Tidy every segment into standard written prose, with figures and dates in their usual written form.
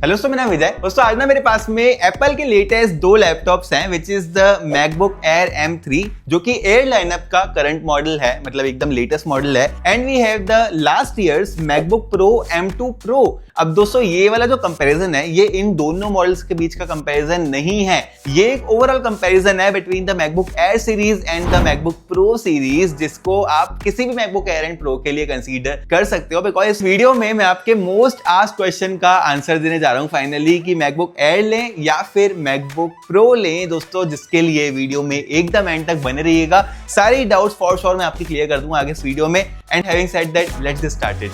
Hello दोस्तों, मेरा नाम विजय। दोस्तों आज ना मेरे पास में एप्पल के लेटेस्ट दो लैपटॉप्स हैं which is the MacBook Air M3 जो कि एयर लाइनअप का करंट मॉडल है, मतलब एकदम लेटेस्ट मॉडल है। And we have the last year's MacBook Pro M2 pro. अब दोस्तों ये वाला जो कंपैरिजन है ये इन दोनों मॉडल्स के बीच का कंपैरिजन नहीं है, ये एक ओवरऑल कंपैरिजन है between the MacBook air series and the MacBook pro series, जिसको आप किसी भी मैकबुक एयर एंड प्रो के लिए कंसीडर कर सकते हो। बिकॉज इस वीडियो में मैं आपके मोस्ट आस्क्ड क्वेश्चन का आंसर देने जा रहा हूं फाइनली कि मैकबुक एयर लें या फिर मैकबुक प्रो लें दोस्तों, जिसके लिए वीडियो में एकदम एंड तक बने रहिएगा। सारी डाउट्स फॉर श्योर मैं आपकी क्लियर कर दूंगा आगे इस वीडियो में। And having said that, let's get started.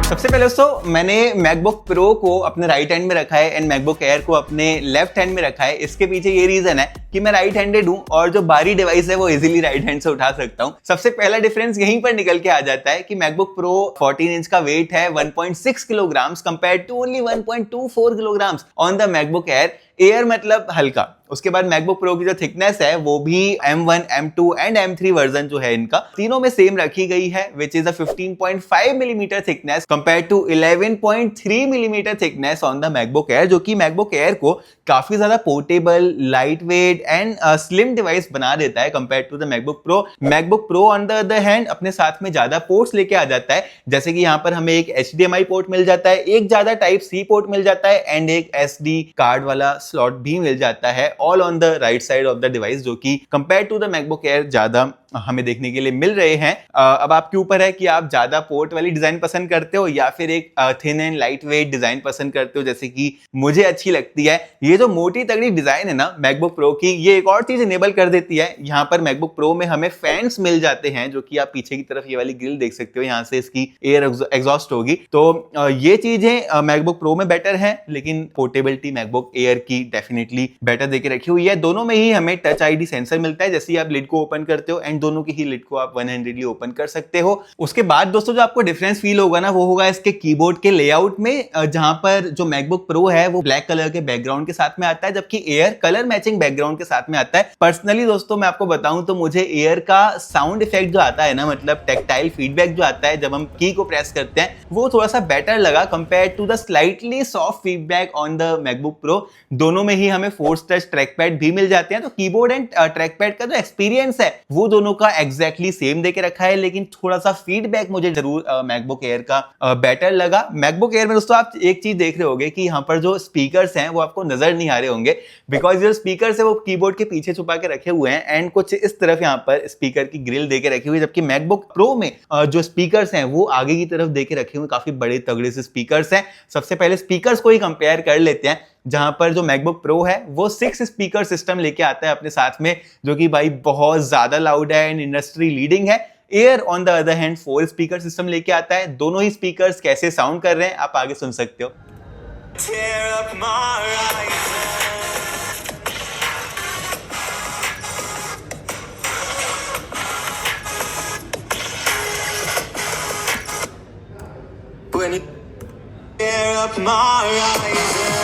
सबसे पहले दोस्तों मैंने मैकबुक प्रो को अपने राइट हैंड में रखा है एंड मैकबुक एयर को अपने लेफ्ट हैंड में रखा है। इसके पीछे ये रीजन है कि मैं राइट हैंडेड हूं और जो बारी डिवाइस है वो इजीली राइट हैंड से उठा सकता हूं। सबसे पहला डिफरेंस यहीं पर निकल के आ जाता है कि मैकबुक प्रो 14 इंच का वेट है 1.6 kilograms compared to only 1.24 kilograms on the MacBook Air. Air मतलब हल्का। उसके बाद मैकबुक प्रो की जो थिकनेस है वो भी M1, M2 and M3 version जो है इनका तीनों में सेम रखी गई है, which is a 15.5 millimetre thickness compare to 11.3 millimetre thickness on the MacBook Air, जो कि मैकबुक एयर को काफी ज्यादा portable, light weight and slim device बना देता है compare to the MacBook Pro. MacBook Pro on the other hand अपने साथ में ज्यादा पोर्ट्स लेके आ जाता है, जैसे कि यहाँ पर हमें एक HDMI पोर्ट मिल जाता है, एक ज्यादा Type-C पोर्ट मिल जाता है एंड एक SD कार्ड वाला स्लॉट भी मिल जाता है, all on the right side of the device, जो कि compare to the MacBook Air ज्यादा हमें देखने के लिए मिल रहे हैं। अब आपके ऊपर है कि आप ज्यादा पोर्ट वाली डिजाइन पसंद करते हो या फिर एक thin and light weight design पसंद करते हो, जैसे कि मुझे अच्छी लगती है। ये जो मोटी तगड़ी डिजाइन है ना मैकबुक प्रो की, ये एक और चीज इनेबल कर देती है। यहाँ पर मैकबुक प्रो में हमें फैंस मिल जाते हैं, जो कि आप पीछे की तरफ ये वाली ग्रिल देख सकते हो, यहाँ से इसकी एयर एग्जॉस्ट होगी। तो ये चीजें मैकबुक प्रो में बेटर है, लेकिन पोर्टेबिलिटी मैकबुक एयर की डेफिनेटली बेटर देके रखी हुई है। दोनों में ही हमें टच ID सेंसर मिलता है, जैसे आप लिड को ओपन करते हो एंड दोनों की ही लिड को आप वन हैंडेडली ओपन कर सकते हो। उसके बाद दोस्तों जो आपको डिफरेंस फील होगा ना वो होगा इसके कीबोर्ड के लेआउट में, जहां पर जो मैकबुक प्रो है वो ब्लैक कलर के बैकग्राउंड के साथ में आता है, जबकि एयर कलर मैचिंग बैकग्राउंड के साथ में आता है। पर्सनली दोस्तों मैं आपको बताऊं तो मुझे एयर का साउंड इफेक्ट जो आता है ना, मतलब टेक्टाइल फीडबैक जो आता है जब हम की को प्रेस करते हैं, वो थोड़ा सा बेटर लगा compare to the slightly soft feedback on the MacBook Pro. दोनों में ही हमें फोर्स टच ट्रैक पैड भी मिल जाते हैं, तो कीबोर्ड एंड ट्रैक पैड का जो एक्सपीरियंस है वो दोनों का एग्जैक्टली सेम देके रखा है, लेकिन थोड़ा सा फीडबैक मुझे जरूर मैकबुक एयर का बेटर लगा। मैकबुक एयर में दोस्तों आप एक चीज देख रहे होंगे कि यहाँ पर जो स्पीकर्स हैं वो आपको नजर नहीं आ रहे होंगे, बिकॉज जो स्पीकर्स है वो कीबोर्ड के पीछे छुपा के रखे हुए हैं एंड कुछ इस तरफ यहाँ पर स्पीकर की ग्रिल देके रखी हुई है, जबकि मैकबुक प्रो में जो स्पीकर्स हैं वो आगे की तरफ देके रखे हुए, काफी बड़े तगड़े से स्पीकर्स हैं। सबसे पहले स्पीकर्स को ही कंपेयर कर लेते हैं, जहां पर जो मैकबुक प्रो है वो 6 स्पीकर सिस्टम लेके आता है अपने साथ में, जो कि भाई बहुत ज्यादा लाउड है एंड इंडस्ट्री लीडिंग है। Air on the other hand 4 speaker system लेके आता है। दोनों ही स्पीकर्स कैसे साउंड कर रहे हैं आप आगे सुन सकते हो। When you tear up my horizon,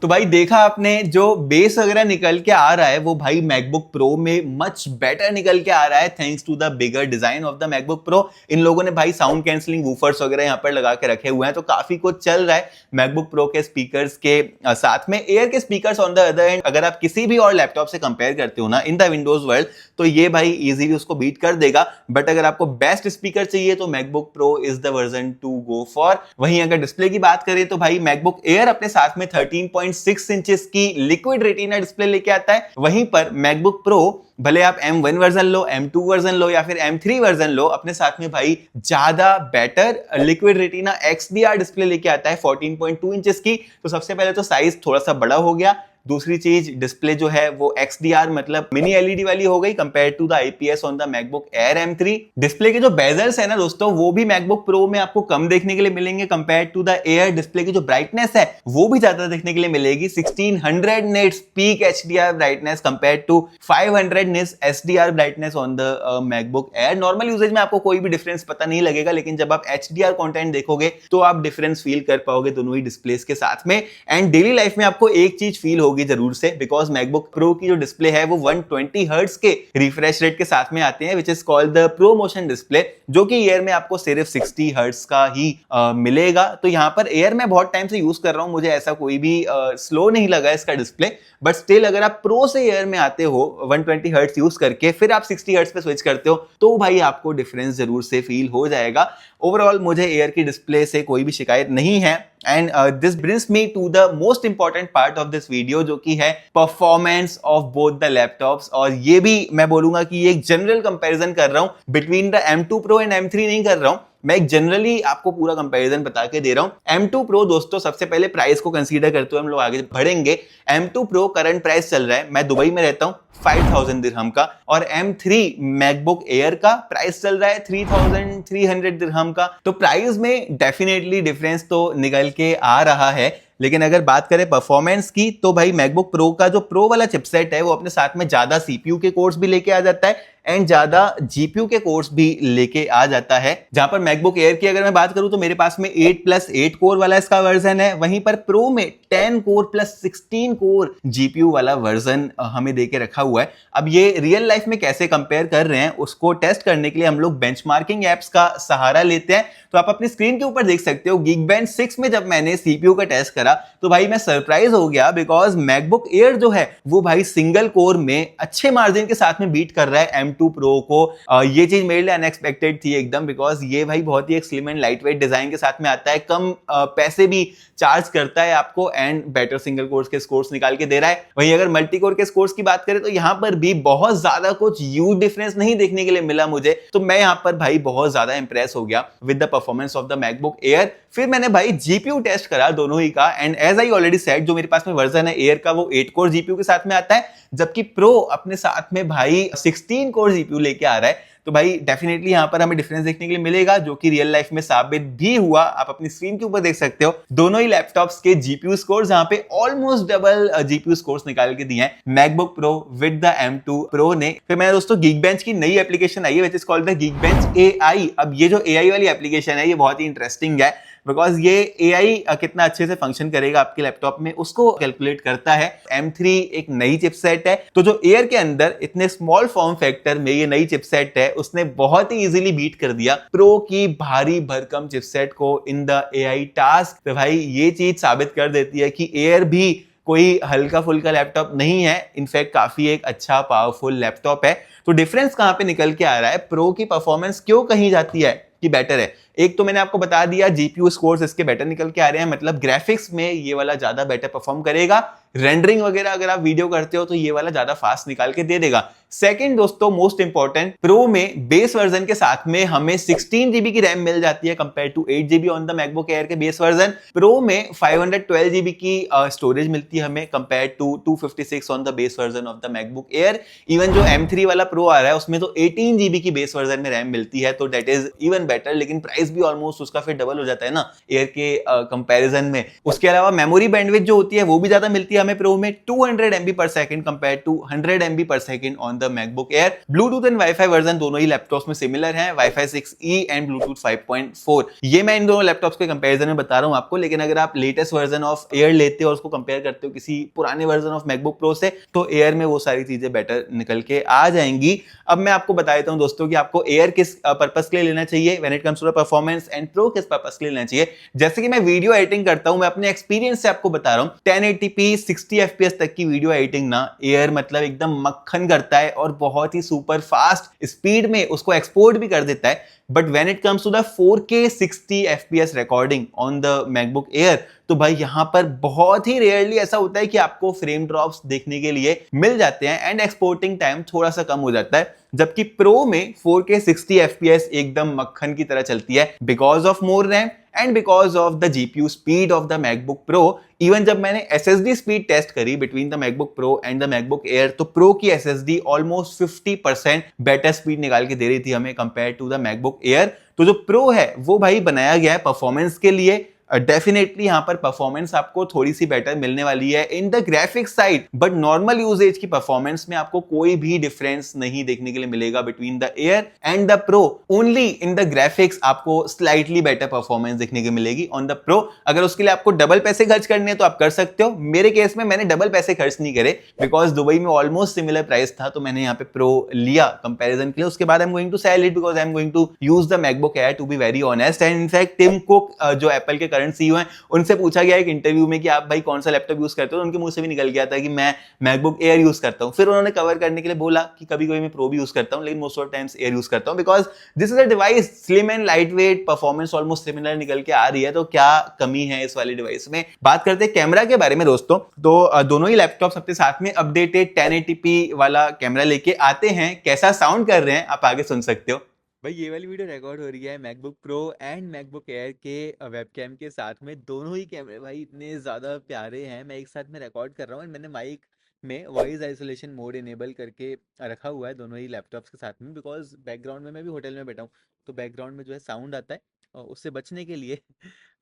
तो भाई देखा आपने जो बेस वगैरह निकल के आ रहा है वो भाई मैकबुक प्रो में मच बेटर निकल के आ रहा है, thanks to the bigger design of the MacBook Pro. इन लोगों ने भाई साउंड कैंसलिंग वूफर्स वगैरह यहाँ पर लगा के रखे हुए हैं, तो काफी कुछ चल रहा है मैकबुक प्रो के स्पीकर्स के साथ में। एयर के speakers on the other hand अगर आप किसी भी और लैपटॉप से कंपेयर करते हो ना इन द विंडोज वर्ल्ड, तो ये भाई इजीली उसको बीट कर देगा। बट अगर आपको बेस्ट स्पीकर चाहिए तो MacBook Pro is the version to go for. वहीं अगर डिस्प्ले की बात करें तो भाई मैकबुक एयर अपने साथ में 13.6 इंचेस की लिक्विड रेटिना डिस्प्ले लेके आता है, वहीं पर मैकबुक प्रो भले आप M1 वर्जन लो, M2 वर्जन लो या फिर M3 वर्जन लो, अपने साथ में भाई ज्यादा better liquid retina XDR display लेके आता है 14.2 इंचेस की। तो सबसे पहले तो साइज थोड़ा सा बड़ा हो गया, दूसरी चीज डिस्प्ले जो है वो XDR मतलब मिनी LED वाली हो गई compare to the IPS on the MacBook Air M3। Display के जो बेजल्स है ना दोस्तों, वो भी मैकबुक प्रो में आपको कम देखने के लिए मिलेंगे compare to the air. Display की जो ब्राइटनेस है वो भी ज्यादा देखने के लिए मिलेगी, 1600 nits peak HDR brightness compare to 500 nits SDR brightness on the MacBook Air. Normal usage में आपको कोई भी डिफरेंस पता नहीं लगेगा, लेकिन जब आप HDR कंटेंट देखोगे तो आप डिफरेंस फील कर पाओगे दोनों ही डिस्प्लेस के साथ में। एंड डेली लाइफ में आपको एक चीज फील होगी जरूर से, बिकॉज मैकबुक प्रो की जो डिस्प्ले है वो 120 हर्ट्ज के रिफ्रेश रेट के साथ में आते हैं, which is called the pro motion display, जो कि एयर में आपको सिर्फ 60 हर्ट्ज का ही मिलेगा। तो यहाँ पर एयर में बहुत टाइम से यूज कर रहा हूं, मुझे ऐसा कोई भी स्लो नहीं लगा इसका डिस्प्ले। बट स्टिल अगर आप प्रो से एयर में आते हो 120 हर्ट्ज यूज करके, फिर आप 60 हर्ट्ज पे स्विच करते हो, तो भाई आपको डिफरेंस जरूर से फील हो जाएगा। ओवरऑल मुझे एयर की डिस्प्ले से कोई भी शिकायत नहीं है। And this brings me to the most important part of this video, जो कि है performance of both the laptops. और ये भी मैं बोलूंगा कि ये एक जनरल कंपैरिजन कर रहा हूं between the M2 Pro and M3 नहीं कर रहा हूं, मैं एक जनरली आपको पूरा कंपैरिजन बता के दे रहा हूं। M2 Pro दोस्तों, सबसे पहले प्राइस को कंसीडर करते हुए हम लोग आगे बढ़ेंगे। M2 Pro करंट प्राइस चल रहा है, मैं दुबई में रहता हूं, 5000 दिरहम का, और M3 मैकबुक एयर का प्राइस चल रहा है 3300 दिरहम का। तो प्राइस में डेफिनेटली डिफरेंस तो निकल के आ रहा है। लेकिन अगर बात करें परफॉर्मेंस की, तो भाई मैकबुक प्रो का जो प्रो वाला चिपसेट है वो अपने साथ में ज्यादा CPU के कोर्स भी लेके आ जाता है एंड ज्यादा GPU के कोर्स भी लेके आ जाता है। जहां पर मैकबुक एयर की अगर मैं बात करूं तो मेरे पास में 8+8 कोर वाला इसका वर्जन है, वहीं पर प्रो में 10 कोर प्लस 16 कोर GPU वाला वर्जन हमें देके रखा हुआ है। अब ये रियल लाइफ में कैसे कंपेयर कर रहे हैं उसको टेस्ट करने के लिए हम लोग बेंचमार्किंग एप्स का सहारा लेते हैं। तो आप अपनी स्क्रीन के ऊपर देख सकते हो, Geekbench 6 में जब मैंने CPU का टेस्ट करा तो भाई मैं सरप्राइज हो गया, बिकॉज मैकबुक एयर जो है वो भाई सिंगल कोर में अच्छे मार्जिन के साथ में बीट कर रहा है M2 Pro को। ये चीज मेरे लिए अनएक्सपेक्टेड थी एकदम, बिकॉज ये भाई बहुत ही एक slim and light weight design के साथ में आता है, कम पैसे भी चार्ज करता है आपको एंड बेटर सिंगल कोर्स के स्कोर्स निकाल के दे रहा है। वहीं अगर मल्टी कोर के स्कोर्स की बात करें तो यहां पर भी बहुत ज्यादा कुछ ह्यूज डिफरेंस नहीं देखने के लिए मिला मुझे, तो मैं यहां पर भाई बहुत ज्यादा इंप्रेस हो गया with the performance of the MacBook Air. फिर मैंने भाई GPU टेस्ट करा दोनों ही का, and as I already said, जो मेरे पास में वर्जन है एयर का वो 8 कोर GPU के साथ में आता है, जबकि प्रो अपने साथ में भाई 16 कोर GPU लेके आ रहा है। तो भाई डेफिनेटली यहां पर हमें डिफरेंस देखने के लिए मिलेगा, जो कि रियल लाइफ में साबित भी हुआ। आप अपनी स्क्रीन के ऊपर देख सकते हो दोनों ही लैपटॉप्स के GPU स्कोर्स, जहां पे ऑलमोस्ट डबल GPU स्कोर्स निकाल के दिए हैं MacBook pro with the M2 Pro ने। फिर मैंने दोस्तों Geekbench की नई एप्लीकेशन आई है which is called the Geekbench AI। अब ये जो AI वाली एप्लीकेशन है ये बहुत ही इंटरेस्टिंग है, बिकॉज ये AI कितना अच्छे से फंक्शन करेगा आपके लैपटॉप में उसको कैलकुलेट करता है। M3 एक नई चिपसेट है, तो जो एयर के अंदर इतने स्मॉल फॉर्म फैक्टर में ये नई चिपसेट है उसने बहुत ही इजीली बीट कर दिया प्रो की भारी भरकम चिपसेट को इन द AI टास्क। तो भाई ये चीज साबित कर देती है कि एयर भी कोई हल्का फुल्का लैपटॉप नहीं है, इनफैक्ट काफी एक अच्छा पावरफुल लैपटॉप है। तो डिफरेंस कहां पे निकल के आ रहा है, प्रो की परफॉर्मेंस क्यों कहीं जाती है कि बेटर है। एक तो मैंने आपको बता दिया GPU स्कोर्स इसके बेटर निकल के आ रहे हैं, मतलब ग्राफिक्स में ये वाला ज्यादा बेटर परफॉर्म करेगा, रेंडरिंग वगैरह अगर आप वीडियो करते हो तो ये वाला ज्यादा फास्ट निकाल के दे देगा। सेकंड दोस्तों मोस्ट इंपॉर्टेंट, प्रो में बेस वर्जन के साथ में हमें 16 GB की रैम मिल जाती है compare to 8 GB on the MacBook Air के बेस वर्जन। प्रो में 512 GB की स्टोरेज मिलती है हमें compare to 256 on the base version of the MacBook Air. Even जो M3 वाला प्रो आ रहा है उसमें तो 18 GB की बेस वर्जन में रैम मिलती है, तो दैट इज इवन बेटर, लेकिन प्राइस भी ऑलमोस्ट उसका फिर डबल हो जाता है ना एयर के कंपैरिजन में। उसके अलावा मेमोरी बैंडविड्थ जो होती है वो भी ज्यादा मिलती है हमें प्रो में, 200 MB पर सेकंड कंपेयर टू 100 MB पर second on the MacBook air. Bluetooth and wifi version दोनों ही लैपटॉप्स में सिमिलर हैं, वाईफाई 6E एंड ब्लूटूथ 5.4। ये मैं इन दोनों लैपटॉप्स के कंपैरिजन में बता रहा हूं आपको, लेकिन अगर आप लेटेस्ट वर्जन ऑफ एयर लेते हो और उसको कंपेयर करते हो किसी पुराने वर्जन ऑफ मैकबुक प्रो से, तो एयर में वो सारी चीजें बेटर निकल के आ जाएंगी। अब मैं आपको बता देता हूं दोस्तों कि आपको एयर किस पर्पस के लिए लेना चाहिए when it comes to the performance, and pro किस पर्पस के लिए लेना चाहिए। जैसे कि मैं वीडियो एडिटिंग करता हूं, मैं अपने एक्सपीरियंस से आपको बता रहा हूं, 1080p 60 FPS तक की वीडियो एडिटिंग ना एयर मतलब एकदम मक्खन करता है और बहुत ही सुपर फास्ट स्पीड में उसको एक्सपोर्ट भी कर देता है। But when it comes to the 4K 60 FPS recording on the MacBook Air, तो भाई यहां पर बहुत ही रेयरली ऐसा होता है कि आपको फ्रेम ड्रॉप्स देखने के लिए मिल जाते हैं एंड एक्सपोर्टिंग टाइम थोड़ा सा कम हो जाता है। जबकि प्रो में 4K 60 FPS एकदम मक्खन की तरह चलती है because of more RAM and because of the GPU speed of the MacBook Pro, even जब मैंने एसएसडी स्पीड टेस्ट करी between the MacBook Pro and the MacBook Air, तो प्रो की एसएसडी ऑलमोस्ट 50% बेटर स्पीड निकाल के दे रही थी हमें compare to the MacBook Air. तो जो प्रो है वो भाई बनाया गया है परफॉर्मेंस के लिए। डेफिनेटली यहाँ पर परफॉर्मेंस आपको थोड़ी सी बेटर मिलने वाली है in the graphics side, but normal usage की परफॉर्मेंस में आपको कोई भी डिफरेंस नहीं देखने के लिए मिलेगा between the air and the pro. Only in the graphics आपको स्लाइटली बेटर परफॉर्मेंस देखने को मिलेगी ऑन द प्रो। अगर उसके लिए आपको डबल पैसे खर्च करने हैं तो आप कर सकते हो। मेरे केस में मैंने डबल पैसे खर्च नहीं करे बिकॉज दुबई में ऑलमोस्ट सिमिलर प्राइस था, तो मैंने यहाँ पे प्रो लिया कंपेरिजन के लिए। उसके बाद I am going to sell it because I am going to use the MacBook Air to be very honest. And in fact Tim Cook जो एप्पल के सीईओ हैं, उनसे पूछा गया एक इंटरव्यू में कि आप भाई कौन सा लैपटॉप यूज करते हो, तो उनके मुंह से भी निकल गया था कि मैं मैकबुक एयर यूज करता हूं। फिर उन्होंने कवर करने के लिए बोला कि कभी कभी मैं प्रो भी यूज करता हूं, लेकिन most of times air use करता हूं because this is a device slim and light weight, performance almost similar निकल के आ रही है। तो क्या कमी है इस वाली डिवाइस में। बात करते हैं कैमरा के बारे में दोस्तों, तो दोनों ही लैपटॉप अपने साथ में अपडेटेड 1080p वाला कैमरा लेके आते हैं। कैसा साउंड कर रहे हैं आप आगे सुन सकते हो। भाई ये वाली वीडियो रिकॉर्ड हो रही है MacBook Pro and MacBook Air के वेबकैम के साथ में। दोनों ही कैमरे भाई इतने ज़्यादा प्यारे हैं। मैं एक साथ में रिकॉर्ड कर रहा हूँ, मैंने माइक में वॉइस आइसोलेशन मोड इनेबल करके रखा हुआ है दोनों ही लैपटॉप्स के साथ में, बिकॉज बैकग्राउंड में मैं भी होटल में बैठा हूँ तो बैकग्राउंड में जो है साउंड आता है, और उससे बचने के लिए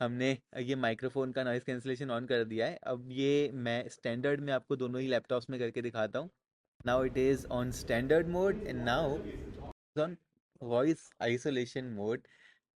हमने ये माइक्रोफोन का नॉइस कैंसिलेशन ऑन कर दिया है। अब ये मैं स्टैंडर्ड में आपको दोनों ही लैपटॉप्स में करके दिखाता हूँ। Now it is on standard mode and now on voice isolation mode.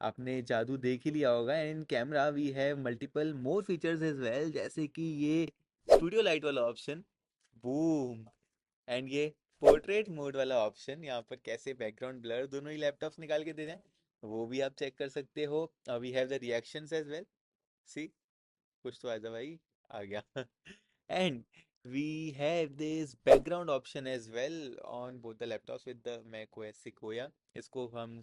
आपने जादू देख ही लिया होगा। And in camera we have multiple more features as well, जैसे कि ये स्टूडियो लाइट वाला ऑप्शन, बूम, एंड ये पोर्ट्रेट मोड वाला ऑप्शन। यहाँ पर कैसे बैकग्राउंड ब्लर दोनों ही लैपटॉप्स निकाल के दे रहे हैं वो भी आप चेक कर सकते हो। We have the reactions as well, see कुछ तो आजा भाई, आ गया। And we have this background option as well on both the laptops with the macOS Sequoia। इसको हम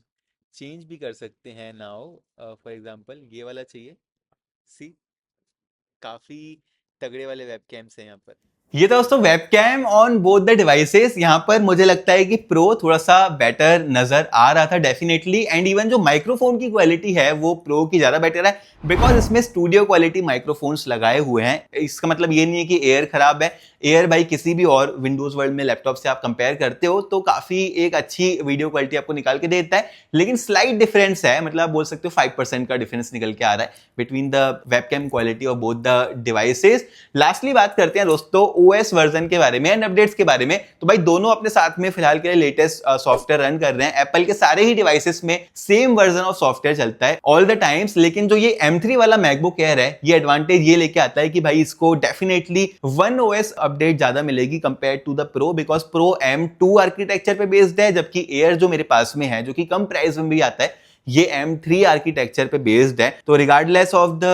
चेंज भी कर सकते हैं नाउ। फॉर एग्जांपल ये वाला चाहिए, सी काफी तगड़े वाले वेबकैम्स हैं यहाँ पर। ये दोस्तों webcam on both the devices. यहाँ पर मुझे लगता है कि प्रो थोड़ा सा बेटर नजर आ रहा था डेफिनेटली। एंड इवन जो माइक्रोफोन की क्वालिटी है वो प्रो की ज्यादा बेटर है बिकॉज इसमें स्टूडियो क्वालिटी माइक्रोफोन्स लगाए हुए हैं। इसका मतलब ये नहीं है कि एयर खराब है। एयर भाई किसी भी और विंडोज वर्ल्ड में लैपटॉप से आप कंपेयर करते हो तो काफी एक अच्छी वीडियो क्वालिटी आपको निकाल के देता है, लेकिन स्लाइट डिफरेंस है, मतलब आप बोल सकते हो 5% का डिफरेंस निकल के आ रहा है between the webcam quality of both the devices. Lastly बात करते हैं दोस्तों ओएस वर्जन के बारे में एंड अपडेट्स के बारे में। तो भाई दोनों अपने साथ में फिलहाल के लिए लेटेस्ट सॉफ्टवेयर रन कर रहे हैं। एप्पल के सारे ही डिवाइसेस में सेम वर्जन ऑफ सॉफ्टवेयर चलता है ऑल द टाइम्स, लेकिन जो ये M3 वाला मैकबुक एयर है ये एडवांटेज ये लेके आता है कि भाई इसको डेफिनेटली वन ओएस अपडेट ज्यादा मिलेगी compare to the pro, because pro M2 architecture पे बेस्ड है, जबकि एयर जो मेरे पास में है जो कि कम प्राइस में भी आता है ये M3 आर्किटेक्चर पे बेस्ड है। तो रिगार्डलेस ऑफ द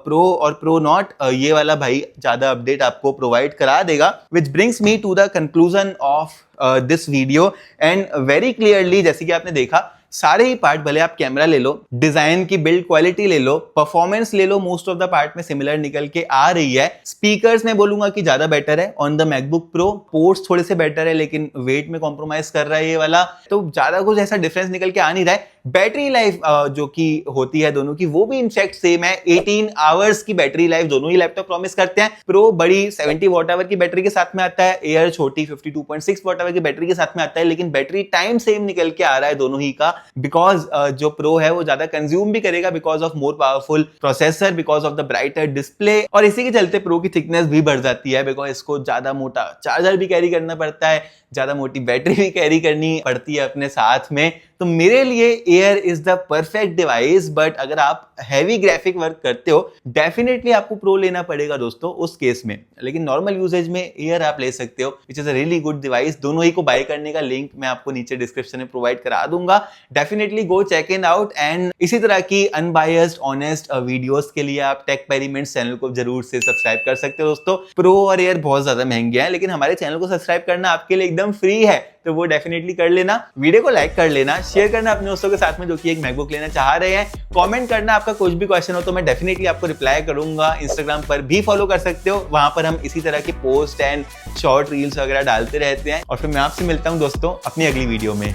प्रो और प्रो नॉट, ये वाला भाई ज्यादा अपडेट आपको प्रोवाइड करा देगा। Which brings me to the conclusion of this video. And very clearly जैसे कि आपने देखा सारे ही पार्ट, भले आप कैमरा ले लो, डिजाइन की बिल्ड क्वालिटी ले लो, परफॉर्मेंस ले लो, मोस्ट ऑफ द पार्ट में सिमिलर निकल के आ रही है। स्पीकर्स मैं बोलूंगा कि ज्यादा बेटर है on the MacBook pro, ports थोड़े से बेटर है लेकिन वेट में कॉम्प्रोमाइज कर रहा है ये वाला, तो ज्यादा कुछ ऐसा डिफरेंस निकल के आ नहीं रहा है। बैटरी लाइफ जो कि होती है दोनों की वो भी इनफैक्ट सेम है, 18 आवर्स की बैटरी लाइफ दोनों ही लैपटॉप प्रॉमिस करते हैं। प्रो बड़ी 70 वॉट आवर की बैटरी के साथ में आता है, एयर छोटी 52.6 वॉट आवर की बैटरी के साथ में आता है, लेकिन बैटरी टाइम सेम निकल के आ रहा है दोनों ही का, बिकॉज जो प्रो है वो ज्यादा कंज्यूम भी करेगा because of more powerful processor, because of the brighter display, और इसी के चलते प्रो की थिकनेस भी बढ़ जाती है बिकॉज इसको ज्यादा मोटा चार्जर भी कैरी करना पड़ता है, ज्यादा मोटी बैटरी भी कैरी करनी पड़ती है अपने साथ में। तो मेरे लिए air is the perfect device, but अगर आप हैवी ग्राफिक वर्क करते हो डेफिनेटली आपको प्रो लेना पड़ेगा दोस्तों उस केस में, लेकिन नॉर्मल यूजेज में एयर आप ले सकते हो, विच is a really good device. दोनों ही को बाय करने का लिंक मैं आपको नीचे डिस्क्रिप्शन में प्रोवाइड करा दूंगा, definitely go check in out. एंड इसी तरह की अनबायस्ड ऑनेस्ट वीडियोस के लिए आप टेकपेरिमेंट्स चैनल को जरूर से सब्सक्राइब कर सकते हो दोस्तों। प्रो और एयर बहुत ज्यादा महंगे हैं, लेकिन हमारे चैनल को सब्सक्राइब करना आपके लिए एकदम फ्री है, तो वो डेफिनेटली कर लेना। वीडियो को लाइक कर लेना, शेयर करना अपने दोस्तों के साथ में जो कि एक मैकबुक लेना चाह रहे हैं, कमेंट करना आपका कुछ भी क्वेश्चन हो तो मैं डेफिनेटली आपको रिप्लाई करूंगा। इंस्टाग्राम पर भी फॉलो कर सकते हो, वहां पर हम इसी तरह के पोस्ट एंड शॉर्ट रील्स वगैरह डालते रहते हैं। और फिर मैं आपसे मिलता हूं दोस्तों अपनी अगली वीडियो में।